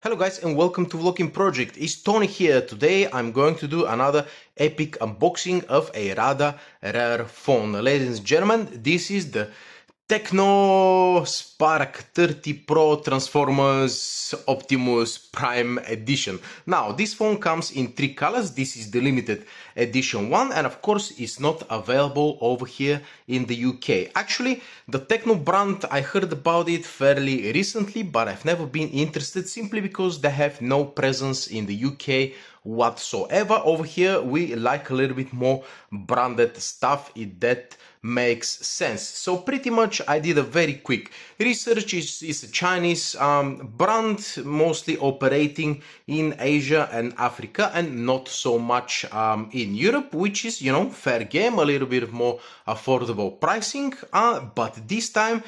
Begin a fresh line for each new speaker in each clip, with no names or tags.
Hello guys and welcome to Vlogging Project. It's Tony here. Today I'm going to do another epic unboxing of a rather rare phone. Ladies and gentlemen, this is the Tecno Spark 30 Pro Transformers Optimus Prime Edition. Now, this phone comes in three colors. This is the limited edition one, and of course, it's not available over here in the UK. Actually, the Tecno brand, I heard about it fairly recently, but I've never been interested simply because they have no presence in the UK whatsoever. Over here, we like a little bit more branded stuff, if that makes sense. So pretty much I did a very quick research. It's a Chinese brand, mostly operating in Asia and Africa and not so much in Europe, which is, you know, fair game, a little bit more affordable pricing, but this time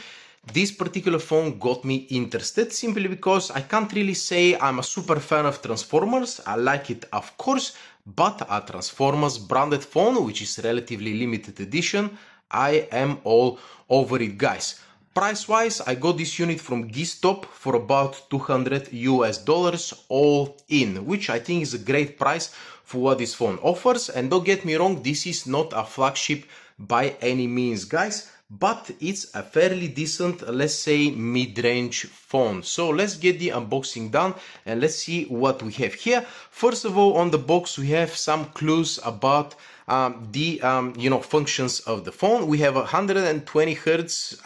this particular phone got me interested simply because I can't really say I'm a super fan of Transformers. I like it, of course, but a Transformers branded phone, which is relatively limited edition, I am all over it, guys. Price-wise, I got this unit from GizTop for about $200 all in, which I think is a great price for what this phone offers. And don't get me wrong, this is not a flagship by any means, guys, but it's a fairly decent, let's say, mid-range phone. So let's get the unboxing done and let's see what we have here. First of all, on the box we have some clues about the functions of the phone. We have 120 Hz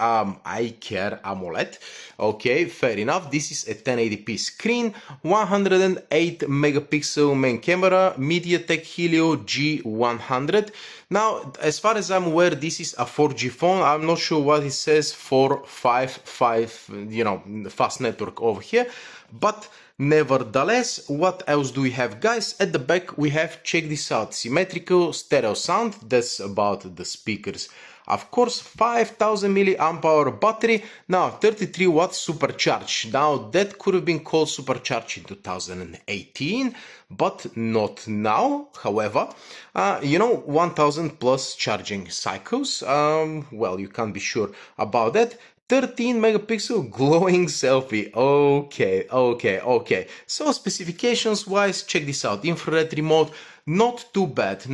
eye-care AMOLED. Okay, fair enough. This is a 1080p screen, 108 megapixel main camera, MediaTek Helio G100. Now, as far as I'm aware, this is a 4G phone. I'm not sure what it says, 455, fast network over here, but nevertheless, what else do we have, guys? At the back we have, check this out, symmetrical stereo sound. That's about the speakers. Of course, 5000 milliamp hour battery. Now 33 watts supercharge. Now that could have been called supercharge in 2018, but not now. However, 1000 plus charging cycles. Well, you can't be sure about that. 13 megapixel glowing selfie. Okay. So specifications wise, check this out. Infrared remote, not too bad.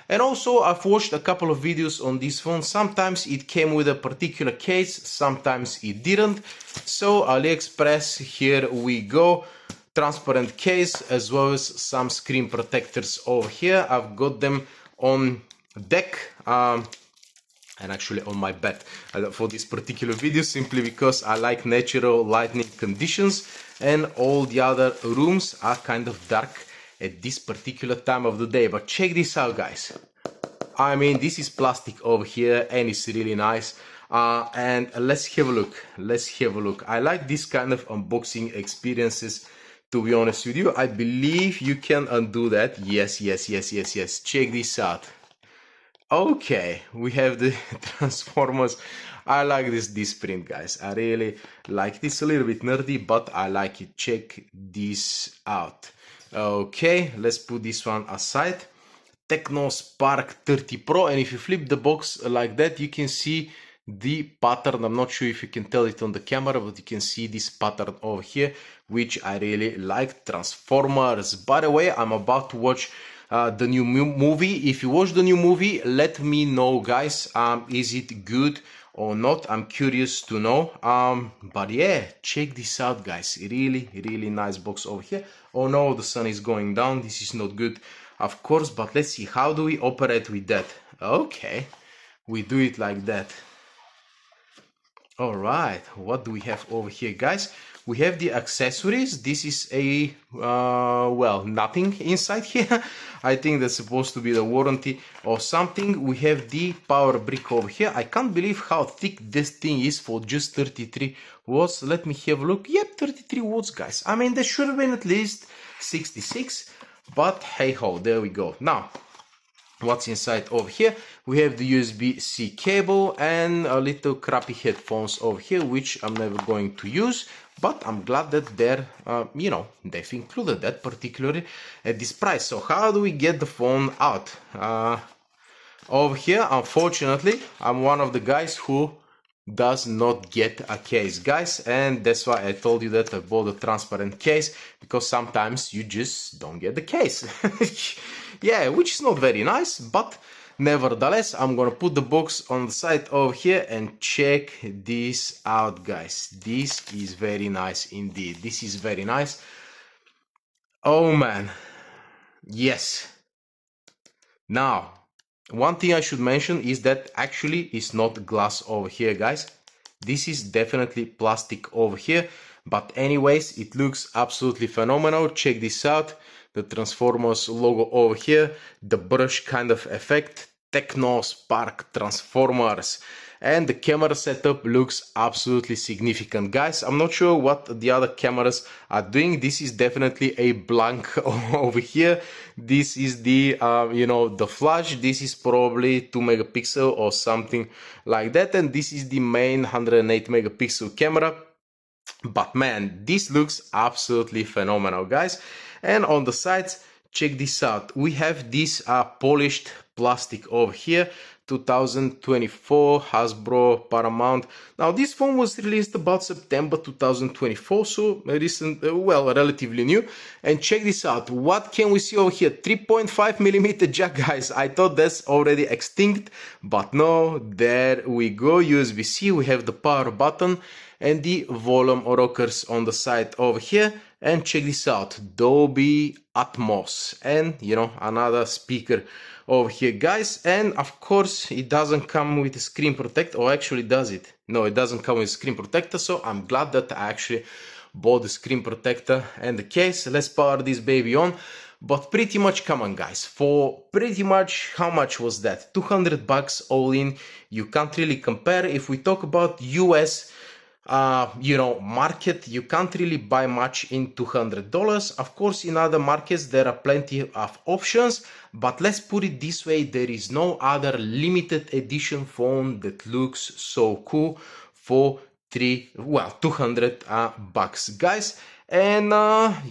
And also I've watched a couple of videos on this phone. Sometimes it came with a particular case, sometimes it didn't. So AliExpress, here we go. Transparent case as well as some screen protectors over here. I've got them on deck. And actually on my bed for this particular video, simply because I like natural lighting conditions and all the other rooms are kind of dark at this particular time of the day. But check this out, guys. I mean, this is plastic over here and it's really nice. And let's have a look. I like this kind of unboxing experiences, to be honest with you. I believe you can undo that. Yes. Check this out. Okay, we have the Transformers. I like this print, guys. I really like this. A little bit nerdy, but I like it. Check this out. Okay, let's put this one aside. Tecno Spark 30 Pro, and if you flip the box like that, you can see the pattern. I'm not sure if you can tell it on the camera, but you can see this pattern over here, which I really like. Transformers. By the way, I'm about to watch the new movie. If you watch the new movie, let me know, guys. Is it good or not? I'm curious to know. But yeah, check this out, guys. Really nice box over here. Oh no, the sun is going down. This is not good, of course, but let's see, how do we operate with that? Okay, we do it like that. All right, what do we have over here, guys? We have the accessories. This is a well, nothing inside here. I think that's supposed to be the warranty or something. We have the power brick over here. I can't believe how thick this thing is for just 33 watts. Let me have a look. Yep, 33 watts, guys. I mean, there should have been at least 66, but hey ho, there we go. Now, what's inside over here? We have the USB-C cable and a little crappy headphones over here, which I'm never going to use, but I'm glad that they're, they've included that, particularly at this price. So how do we get the phone out? Over here, unfortunately, I'm one of the guys who does not get a case, guys, and that's why I told you that I bought a transparent case, because sometimes you just don't get the case. Yeah, which is not very nice, but nevertheless, I'm gonna put the box on the side over here and check this out, guys. This is very nice indeed. This is very nice. Oh man, yes. Now, one thing I should mention is that actually it's not glass over here, guys. This is definitely plastic over here, but anyways, it looks absolutely phenomenal. Check this out. The Transformers logo over here, the brush kind of effect, Tecno Spark Transformers. And the camera setup looks absolutely significant, guys. I'm not sure what the other cameras are doing. This is definitely a blank over here. This is the the flash. This is probably 2 megapixel or something like that, and this is the main 108 megapixel camera. But man, this looks absolutely phenomenal, guys. And on the sides, check this out. We have this polished plastic over here, 2024 Hasbro Paramount. Now this phone was released about September 2024, so recent, well, relatively new. And check this out. What can we see over here? 3.5 millimeter jack, guys. I thought that's already extinct, but no, there we go. USB-C. We have the power button and the volume rockers on the side over here. And check this out, Dolby Atmos, and another speaker over here, guys. And of course it doesn't come with a screen protector, or actually does it? No, it doesn't come with a screen protector, so I'm glad that I actually bought the screen protector and the case. Let's power this baby on. But pretty much, come on guys, for pretty much, how much was that? $200 all in. You can't really compare. If we talk about US market, you can't really buy much in $200. Of course, in other markets there are plenty of options, but let's put it this way, there is no other limited edition phone that looks so cool for $200 guys. And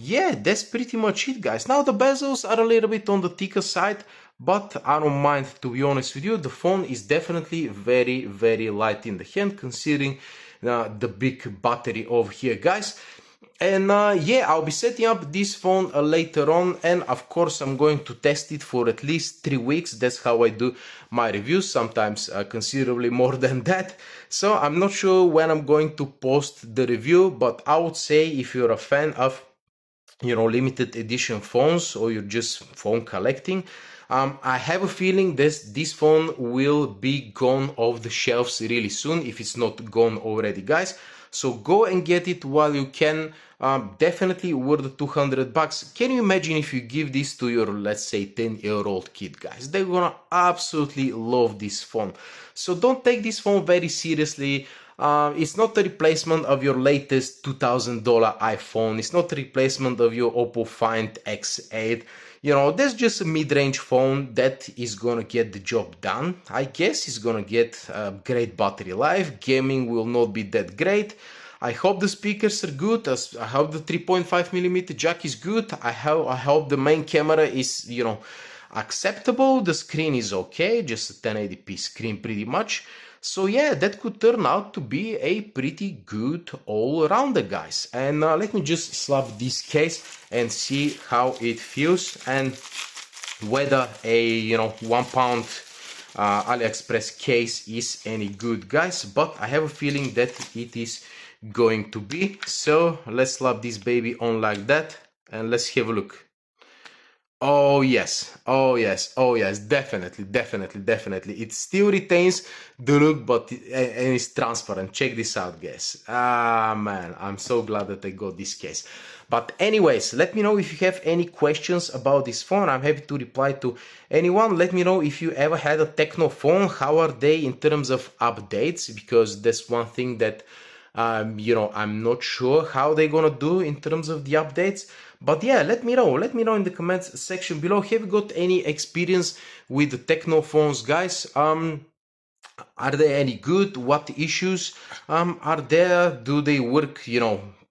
yeah, that's pretty much it, guys. Now the bezels are a little bit on the thicker side, but I don't mind, to be honest with you. The phone is definitely very, very light in the hand, considering the big battery over here, guys. And yeah, I'll be setting up this phone later on, and of course I'm going to test it for at least 3 weeks. That's how I do my reviews, sometimes considerably more than that. So I'm not sure when I'm going to post the review, but I would say if you're a fan of limited edition phones, or you're just phone collecting, I have a feeling that this phone will be gone off the shelves really soon, if it's not gone already, guys. So go and get it while you can. Definitely worth $200. Can you imagine if you give this to your, let's say, 10-year-old kid, guys? They're gonna absolutely love this phone. So don't take this phone very seriously. It's not a replacement of your latest $2,000 iPhone. It's not a replacement of your Oppo Find X8. That's just a mid-range phone that is gonna get the job done. I guess it's gonna get great battery life. Gaming will not be that great. I hope the speakers are good. I hope the 3.5mm jack is good. I hope the main camera is, acceptable. The screen is okay, just a 1080p screen pretty much. So yeah, that could turn out to be a pretty good all-rounder, guys. And let me just slap this case and see how it feels, and whether a 1 pound AliExpress case is any good, guys. But I have a feeling that it is going to be. So let's slap this baby on like that, and let's have a look. Oh yes, oh yes, oh yes, definitely, definitely, definitely. It still retains the look, but and it's transparent. Check this out, guys. Ah man, I'm so glad that I got this case. But anyways, let me know if you have any questions about this phone. I'm happy to reply to anyone. Let me know if you ever had a Tecno phone. How are they in terms of updates? Because that's one thing that I'm not sure how they're gonna do in terms of the updates. But yeah, let me know in the comments section below. Have you got any experience with the Tecno phones, guys? Are they any good? What issues are there? Do they work,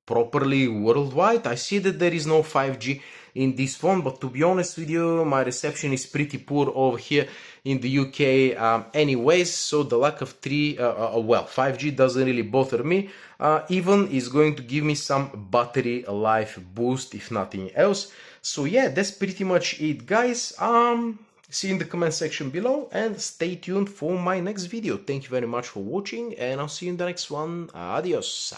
properly worldwide? I see that there is no 5G in this phone, but to be honest with you, my reception is pretty poor over here in the UK anyways, so the lack of 5G doesn't really bother me. Even is going to give me some battery life boost, if nothing else. So yeah, that's pretty much it, guys. See you in the comment section below and stay tuned for my next video. Thank you very much for watching and I'll see you in the next one. Adios.